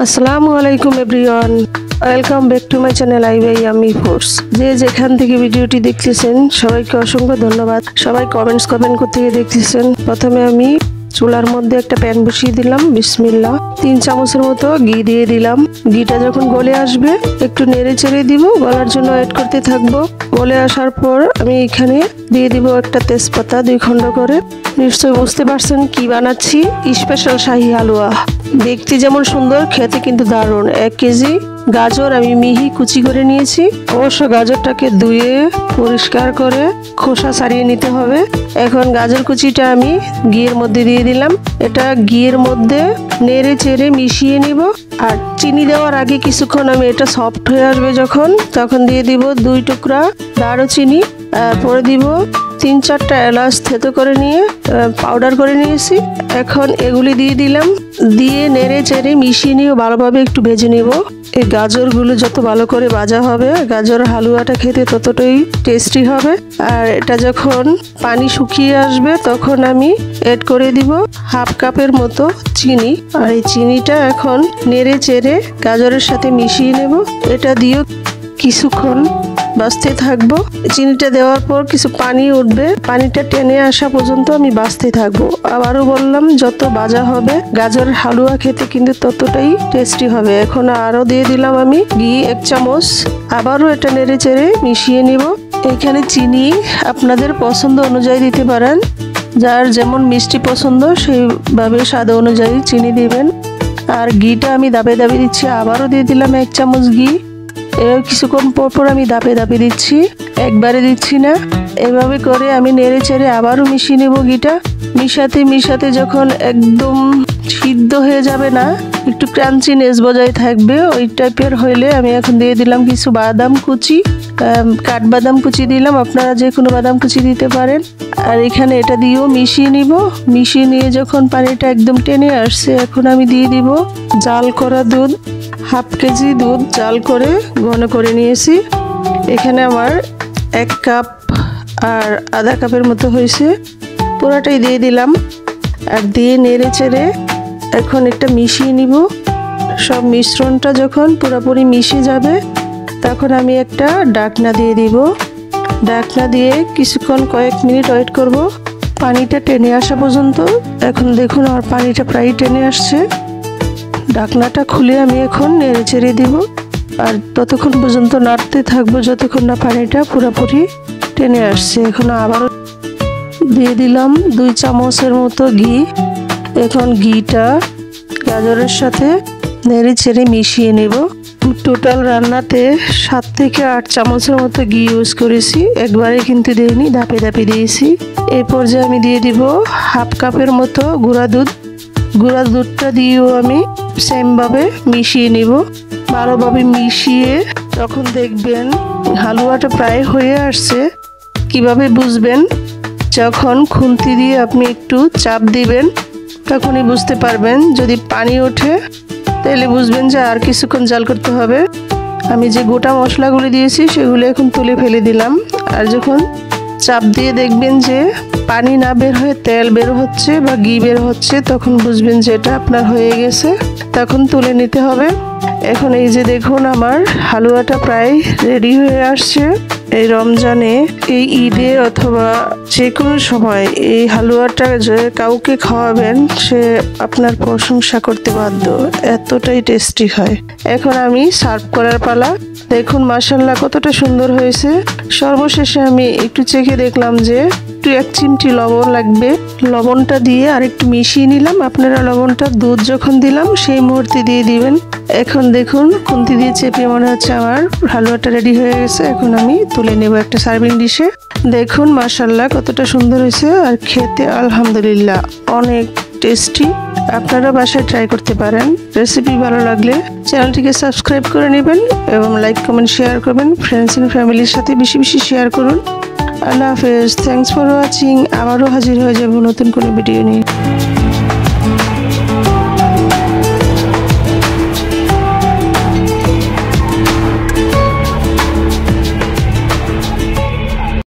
আসসালামু আলাইকুম everyone, welcome back to my channel আইবাই আমি ফোর্স। যে যেখান থেকে ভিডিওটি দেখতেছেন সবাইকে অসংখ্য ধন্যবাদ। সবাই কমেন্টস করতে গিয়ে দেখতেছেন। প্রথমে আমি চুলার মধ্যে একটা প্যান বসিয়ে দিলাম। বিসমিল্লাহ। 3 চামচের মতো ঘি দিয়ে দিলাম। ঘিটা যখন গলে আসবে একটু নেড়ে চেড়ে দিব, গলার জন্য ওয়েট করতে থাকবো। গলে আসার পর আমি এখানে দিয়ে দিব একটা তেজপাতা 2 খণ্ড করে। নিশ্চয়ই বুঝতে পারছেন কি বানাচ্ছি, স্পেশাল শাহী হালুয়া। দেখতে যেমন সুন্দর, খেতে কিন্তু দারুণ। 1 কেজি গাজর আমি মিহি কুচি করে নিয়েছি। অবশ্য গাজরটাকে ধুয়ে পরিষ্কার করে খোসা ছাড়িয়ে নিতে হবে। এখন গাজর কুচিটা আমি ঘিয়ের মধ্যে দিয়ে দিলাম। এটা ঘিয়ের মধ্যে নেড়ে চেড়ে মিশিয়ে নিব। আর চিনি দেওয়ার আগে কিছুক্ষণ আমি এটা সফট হয়ে আসবে যখন, তখন দিয়ে দিব 2 টুকরা দারুচিনি। পরে দিব 3-4টা এলাচ থেতো করে নিয়ে পাউডার করে নিয়েছি। এখন এগুলি দিয়ে দিলাম। দিয়ে নেড়ে চেড়ে মিশিয়ে নিয়ে ভালোভাবে একটু ভেজে নিব। এই গাজরগুলো যত ভালো করে ভাজা হবে, গাজর হালুয়াটা খেতে ততটাই টেস্টি হবে। আর এটা যখন পানি শুকিয়ে আসবে তখন আমি এড করে দিব 1/2 কাপের মতো চিনি। আর এই চিনিটা এখন নেড়ে চেড়ে গাজরের সাথে মিশিয়ে নেব। এটা দিয়েও কিছুক্ষণ বাজতে থাকবো। চিনিটা দেওয়ার পর কিছু পানি উঠবে, পানিটা টেনে আসা পর্যন্ত আমি বাজতে থাকবো। আবারও বললাম, যত ভাজা হবে গাজরের হালুয়া খেতে কিন্তু ততটাই টেস্টি হবে। এখন আরো দিয়ে দিলাম আমি ঘি 1 চামচ। আবারও এটা নেড়ে চেড়ে মিশিয়ে নিব। এখানে চিনি আপনাদের পছন্দ অনুযায়ী দিতে পারেন। যার যেমন মিষ্টি পছন্দ সেইভাবে স্বাদ অনুযায়ী চিনি দিবেন। আর ঘিটা আমি দাবে দাবে দিচ্ছি। আবারও দিয়ে দিলাম 1 চামচ ঘি। এবার কিছুক্ষণ পর আমি দাপে দিচ্ছি, একবারে দিচ্ছি না। এভাবে করে আমি নেড়ে চেড়ে আবারও মিশিয়ে নেব। ঘিটা মিশাতে যখন একদম সিদ্ধ হয়ে যাবে না, একটু ক্রাঞ্চিনেস বজায় থাকবে, ওই টাইপের হইলে আমি এখন দিয়ে দিলাম কিছু বাদাম কুচি, কাঠবাদাম কুচি দিলাম। আপনারা যে কোনো বাদাম কুচি দিতে পারেন। আর এখানে এটা দিয়েও মিশিয়ে নিব। মিশিয়ে নিয়ে যখন পানিটা একদম টেনে আসছে, এখন আমি দিয়ে দিব জাল করা দুধ। 1/2 কেজি দুধ জাল করে ঘন করে নিয়েছি। এখানে আমার 1 কাপ আর 1/2 কাপের মতো হয়েছে। পুরাটাই দিয়ে দিলাম। আর দিয়ে নেড়ে চেড়ে এখন একটা মিশিয়ে নিব। সব মিশ্রণটা যখন পুরোপুরি মিশে যাবে তখন আমি একটা ঢাকনা দিয়ে দিব। ঢাকনা দিয়ে কিছুক্ষণ কয়েক মিনিট ওয়েট করব পানিটা টেনে আসা পর্যন্ত। এখন দেখুন আমার পানিটা প্রায় টেনে আসছে। ঢাকনাটা খুলে আমি এখন নেড়ে চেড়ে দিব। আর ততক্ষণ পর্যন্ত নাড়তে থাকবো যতক্ষণ না পানিটা পুরোপুরি টেনে আসছে। এখন আবারও দিয়ে দিলাম 2 চামচের মতো ঘি। এখন ঘিটা গাজরের সাথে নেড়ে চেড়ে মিশিয়ে নেব। টোটাল রান্নাতে 7 থেকে 8 চামচের মতো ঘি ইউজ করেছি, একবারে কিন্তু দিইনি, ধাপে ধাপে দিয়েছি। এই পর্যায়ে আমি দিয়ে দিব 1/2 কাপের মতো গুঁড়া দুধ। গুঁড়া দুধটা দিয়েও আমি সেমভাবে মিশিয়ে নিব। ভালোভাবে মিশিয়ে যখন দেখবেন হালুয়াটা প্রায় হয়ে আসছে, কিভাবে বুঝবেন? যখন খুন্তি দিয়ে আপনি একটু চাপ দিবেন তখনই বুঝতে পারবেন। যদি পানি ওঠে তাহলে বুঝবেন যে আর কিছুক্ষণ জাল করতে হবে। আমি যে গোটা মশলাগুলি দিয়েছি সেগুলো এখন তুলে ফেলে দিলাম। আর যখন চাপ দিয়ে দেখবেন যে পানি না বের হয়ে তেল বের হচ্ছে বা ঘি বের হচ্ছে, তখন বুঝবেন যে এটা আপনার হয়ে গেছে, তখন তুলে নিতে হবে। এখন এই যে দেখুন আমার হালুয়াটা প্রায় রেডি হয়ে আসছে। এই রমজানে, এই ঈদে অথবা যে কোনো সময় এই হালুয়াটা যে কাউকে খাওয়াবেন সে আপনার প্রশংসা করতে বাধ্য, এতটাই টেস্টি হয়। এখন আমি সার্ভ করার পালা। দেখুন মাশাআল্লাহ কতটা সুন্দর হয়েছে। সর্বশেষে আমি একটু চেখে দেখলাম যে একটু 1 চিমটি লবণ লাগবে। লবণটা দিয়ে আর একটু মিশিয়ে নিলাম। আপনারা লবণটা দুধ যখন দিলাম সেই মুহূর্তে দিয়ে দিবেন। এখন দেখুন খুন্তি দিয়ে চেপে মনে হচ্ছে আমার হালুয়াটা রেডি হয়ে গেছে। এখন আমি তুলে নেব একটা সার্ভিং ডিশে। দেখুন মাশাআল্লাহ কতটা সুন্দর হয়েছে। আর খেতে আলহামদুলিল্লাহ অনেক টেস্টি। আপনারা বাসায় ট্রাই করতে পারেন। রেসিপি ভালো লাগলে চ্যানেলটিকে সাবস্ক্রাইব করে নেবেন এবং লাইক কমেন্ট শেয়ার করবেন। ফ্রেন্ডস এন্ড ফ্যামিলির সাথে বেশি বেশি শেয়ার করুন। আল্লাহ হাফেজ। Thanks for watching. আবারও হাজির হয়ে যাব নতুন কোনো ভিডিও নিয়ে।